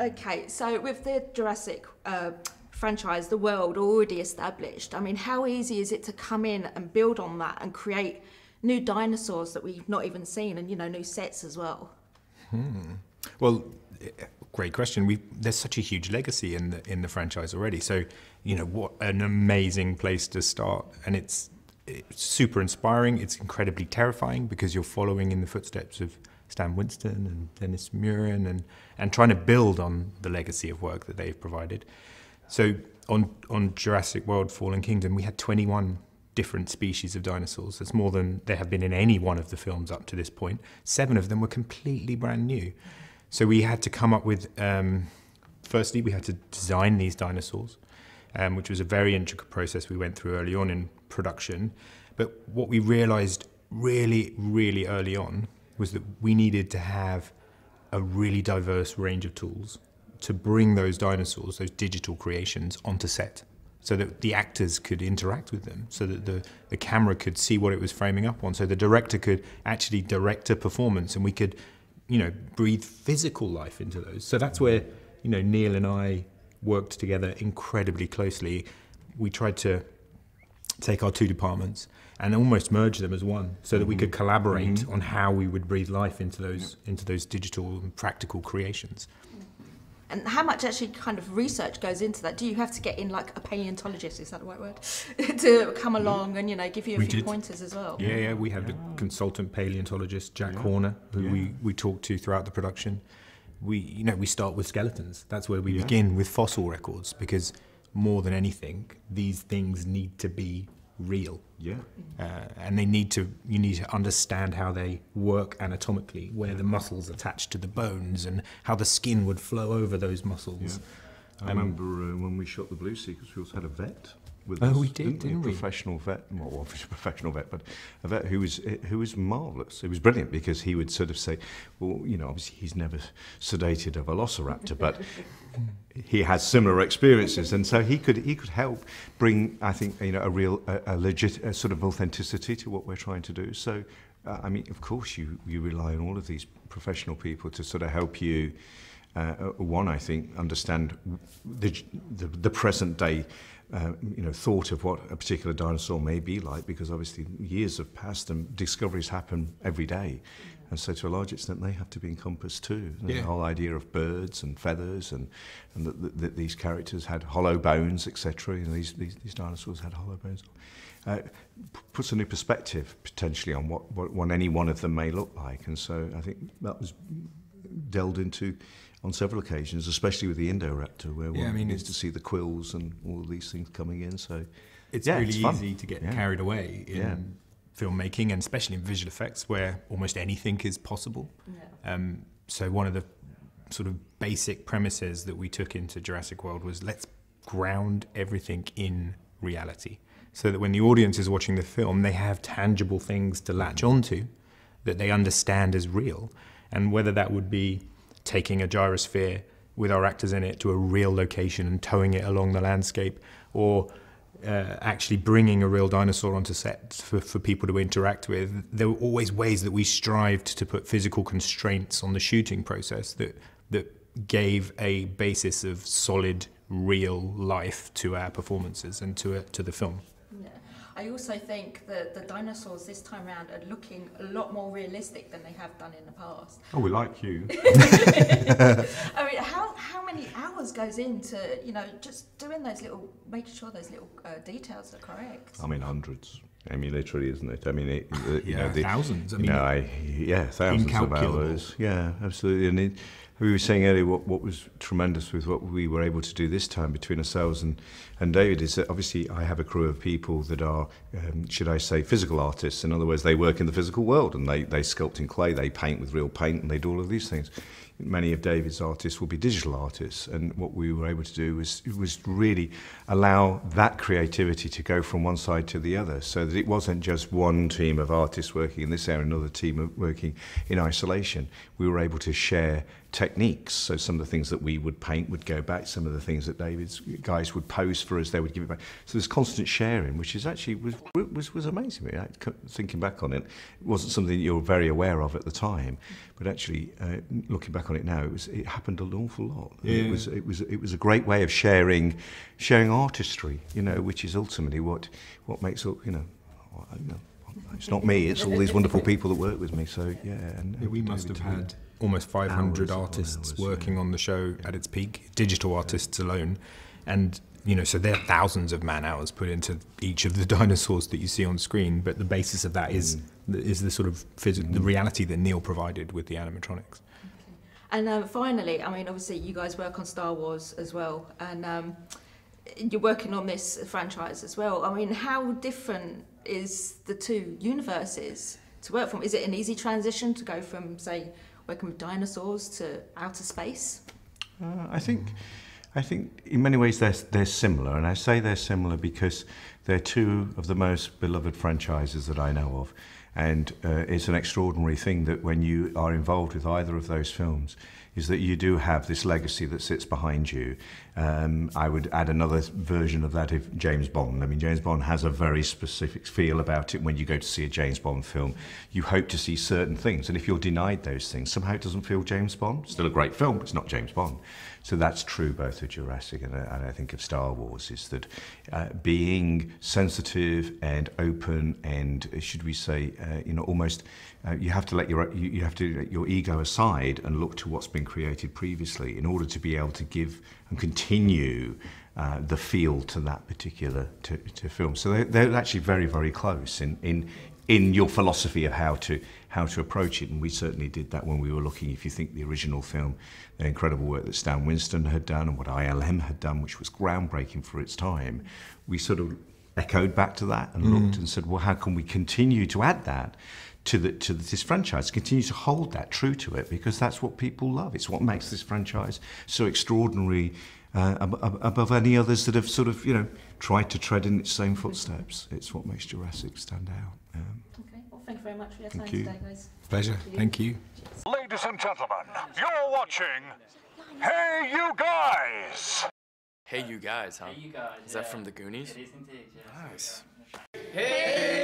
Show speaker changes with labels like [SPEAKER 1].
[SPEAKER 1] Okay, so with the Jurassic franchise, the world already established, I mean, how easy is it to come in and build on that and create new dinosaurs that we've not even seen, and, you know, new sets as well?
[SPEAKER 2] Well, great question. There's such a huge legacy in the franchise already. So, you know, what an amazing place to start. And it's super inspiring. It's incredibly terrifying because you're following in the footsteps of Stan Winston and Dennis Muren and trying to build on the legacy of work that they've provided. So on Jurassic World Fallen Kingdom, we had 21 different species of dinosaurs. That's more than there have been in any one of the films up to this point. 7 of them were completely brand new. So we had to come up with, firstly, we had to design these dinosaurs, which was a very intricate process we went through early on in production. But what we realized really, really early on was that we needed to have a really diverse range of tools to bring those dinosaurs, those digital creations, onto set, so that the actors could interact with them, so that the camera could see what it was framing up on, so the director could actually direct a performance, and we could, you know, breathe physical life into those. So that's where, you know, Neal and I worked together incredibly closely. We tried to take our 2 departments and almost merge them as one, so that we could collaborate on how we would breathe life into those digital and practical creations.
[SPEAKER 1] And how much actually kind of research goes into that? Do you have to get in like a paleontologist, is that the right word, to come along and, you know, give you a few pointers as well?
[SPEAKER 2] Yeah, we had a consultant paleontologist, Jack Horner, who we talked to throughout the production. We start with skeletons. That's where we begin, with fossil records, because more than anything, these things need to be real. And you need to understand how they work anatomically, where the muscles attach to the bones and how the skin would flow over those muscles.
[SPEAKER 3] I remember when we shot the Blue Seekers, we also had a vet with us.
[SPEAKER 2] We didn't we?
[SPEAKER 3] A professional vet, well, obviously a professional vet, but a vet who was marvellous. It was brilliant because he would sort of say, well, you know, obviously he's never sedated a velociraptor, but he has similar experiences, and so he could help bring, I think, you know, a legit sort of authenticity to what we're trying to do. So, I mean, of course, you rely on all of these professional people to sort of help you. One, I think, understand the present day, you know, thought of what a particular dinosaur may be like, because obviously years have passed and discoveries happen every day. And so to a large extent they have to be encompassed too. The whole idea of birds and feathers and that these characters had hollow bones, etc. You know, these dinosaurs had hollow bones. Puts a new perspective potentially on what any one of them may look like. And so I think that was delved into on several occasions, especially with the Indoraptor, where one needs to see the quills and all of these things coming in. So
[SPEAKER 2] it's really easy to get carried away in filmmaking, and especially in visual effects, where almost anything is possible. So one of the sort of basic premises that we took into Jurassic World was, let's ground everything in reality, so that when the audience is watching the film, they have tangible things to latch onto that they understand as real. And whether that would be taking a gyrosphere with our actors in it to a real location and towing it along the landscape, or actually bringing a real dinosaur onto set for people to interact with, there were always ways that we strived to put physical constraints on the shooting process that gave a basis of solid, real life to our performances and to the film.
[SPEAKER 1] I also think that the dinosaurs this time around are looking a lot more realistic than they have done in the past.
[SPEAKER 3] Oh, we like you.
[SPEAKER 1] I mean, how many hours goes into, you know, just doing those little, making sure those little details are correct?
[SPEAKER 3] I mean, hundreds. I mean, literally, isn't it? I mean, you know,
[SPEAKER 2] thousands. I mean,
[SPEAKER 3] thousands of hours. Yeah, absolutely. And we were saying earlier what was tremendous with what we were able to do this time between ourselves and David is that obviously I have a crew of people that are, should I say, physical artists. In other words, they work in the physical world and they sculpt in clay, they paint with real paint, and they do all of these things. Many of David's artists will be digital artists, and what we were able to do was really allow that creativity to go from one side to the other, so that it wasn't just one team of artists working in this area, another team working in isolation. We were able to share techniques. So some of the things that we would paint would go back. Some of the things that David's guys would pose for us, they would give it back. So there's constant sharing, which is actually was amazing. Thinking back on it, it wasn't something that you were very aware of at the time, but actually looking back on it now, it happened an awful lot. Yeah. It was a great way of sharing artistry, which is ultimately what makes up, it's not me, it's all these wonderful people that work with me. So yeah,
[SPEAKER 2] we must have had almost 500 artists working on the show at its peak, digital artists alone, and so there are thousands of man hours put into each of the dinosaurs that you see on screen. But the basis of that is the sort of the reality that Neal provided with the animatronics.
[SPEAKER 1] And finally, I mean, obviously you guys work on Star Wars as well, and you're working on this franchise as well. I mean, how different is the two universes to work from? Is it an easy transition to go from, say, working with dinosaurs to outer space?
[SPEAKER 3] I think in many ways they're similar, and I say they're similar because they're two of the most beloved franchises that I know of. And it's an extraordinary thing that when you are involved with either of those films is that you do have this legacy that sits behind you. I would add another version of that if James Bond. I mean, James Bond has a very specific feel about it. When you go to see a James Bond film, you hope to see certain things. And if you're denied those things, somehow it doesn't feel James Bond. Still a great film, but it's not James Bond. So that's true both of Jurassic and I think of Star Wars, is that being sensitive and open and, should we say, almost you have to let your ego aside and look to what's been created previously in order to be able to give and continue the feel to that particular to film. So they're actually very, very close in your philosophy of how to approach it, and we certainly did that when we were looking. If you think the original film, the incredible work that Stan Winston had done and what ILM had done, which was groundbreaking for its time, we sort of echoed back to that and looked and said, well, how can we continue to add that to this franchise, continue to hold that true to it, because that's what people love. It's what makes this franchise so extraordinary above any others that have sort of tried to tread in its same footsteps. It's what makes Jurassic stand out.
[SPEAKER 1] Okay, well, thank you very much for your time today, guys.
[SPEAKER 2] Pleasure. Thank you.
[SPEAKER 4] Ladies and gentlemen, you're watching Hey You Guys!
[SPEAKER 5] Hey You Guys, huh?
[SPEAKER 6] Hey You Guys.
[SPEAKER 5] Is that from the Goonies?
[SPEAKER 6] It is indeed, yes.
[SPEAKER 5] Nice.
[SPEAKER 6] Hey!